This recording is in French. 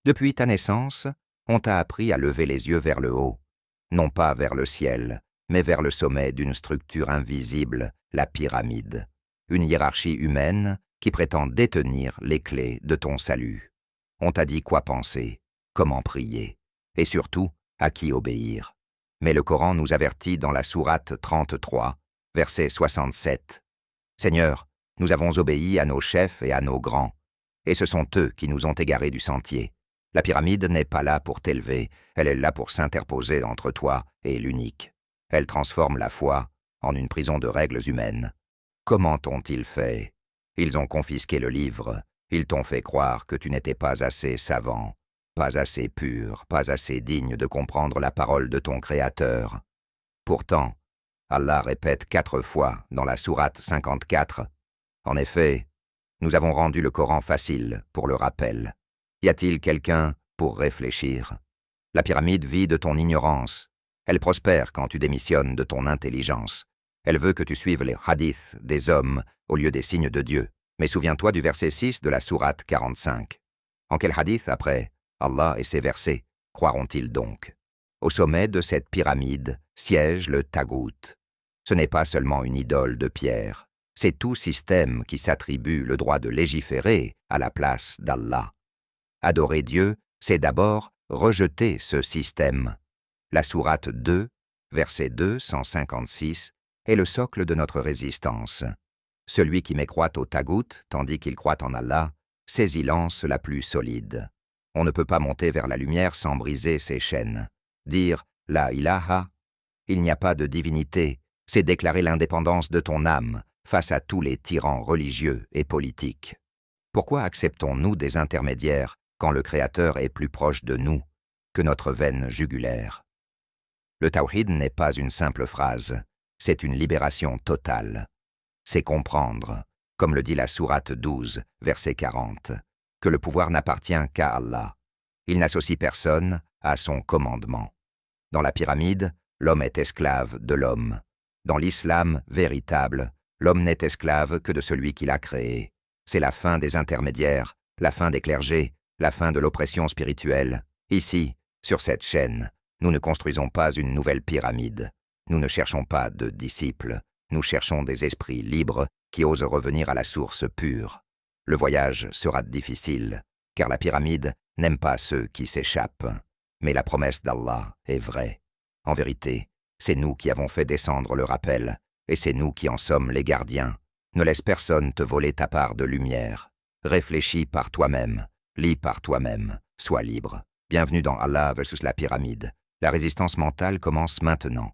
Depuis ta naissance, on t'a appris à lever les yeux vers le haut, non pas vers le ciel, mais vers le sommet d'une structure invisible, la pyramide, une hiérarchie humaine qui prétend détenir les clés de ton salut. On t'a dit quoi penser, comment prier, et surtout, à qui obéir. Mais le Coran nous avertit dans la sourate 33, verset 67. « Seigneur, nous avons obéi à nos chefs et à nos grands, et ce sont eux qui nous ont égarés du sentier. La pyramide n'est pas là pour t'élever, elle est là pour s'interposer entre toi et l'unique. Elle transforme la foi en une prison de règles humaines. Comment ont-ils fait? Ils ont confisqué le livre, ils t'ont fait croire que tu n'étais pas assez savant, pas assez pur, pas assez digne de comprendre la parole de ton Créateur. Pourtant, Allah répète 4 fois dans la sourate 54, « En effet, nous avons rendu le Coran facile pour le rappel. Y a-t-il quelqu'un pour réfléchir? La pyramide vit de ton ignorance. Elle prospère quand tu démissionnes de ton intelligence. Elle veut que tu suives les hadiths des hommes au lieu des signes de Dieu. Mais souviens-toi du verset 6 de la sourate 45. En quel hadith après Allah et ses versets croiront-ils donc? Au sommet de cette pyramide siège le Tagout. Ce n'est pas seulement une idole de pierre. C'est tout système qui s'attribue le droit de légiférer à la place d'Allah. Adorer Dieu, c'est d'abord rejeter ce système. La sourate 2, verset 256, est le socle de notre résistance. Celui qui mécroit au Tagout, tandis qu'il croit en Allah, saisit l'anse la plus solide. On ne peut pas monter vers la lumière sans briser ses chaînes. Dire « La ilaha », il n'y a pas de divinité, c'est déclarer l'indépendance de ton âme face à tous les tyrans religieux et politiques. Pourquoi acceptons-nous des intermédiaires quand le Créateur est plus proche de nous que notre veine jugulaire? Le tawhid n'est pas une simple phrase, c'est une libération totale. C'est comprendre, comme le dit la sourate 12, verset 40, que le pouvoir n'appartient qu'à Allah. Il n'associe personne à son commandement. Dans la pyramide, l'homme est esclave de l'homme. Dans l'islam véritable, l'homme n'est esclave que de celui qui l'a créé. C'est la fin des intermédiaires, la fin des clergés, la fin de l'oppression spirituelle. Ici, sur cette chaîne, nous ne construisons pas une nouvelle pyramide. Nous ne cherchons pas de disciples. Nous cherchons des esprits libres qui osent revenir à la source pure. Le voyage sera difficile, car la pyramide n'aime pas ceux qui s'échappent. Mais la promesse d'Allah est vraie. En vérité, c'est nous qui avons fait descendre le rappel, et c'est nous qui en sommes les gardiens. Ne laisse personne te voler ta part de lumière. Réfléchis par toi-même, lis par toi-même, sois libre. Bienvenue dans Allah versus la pyramide. La résistance mentale commence maintenant.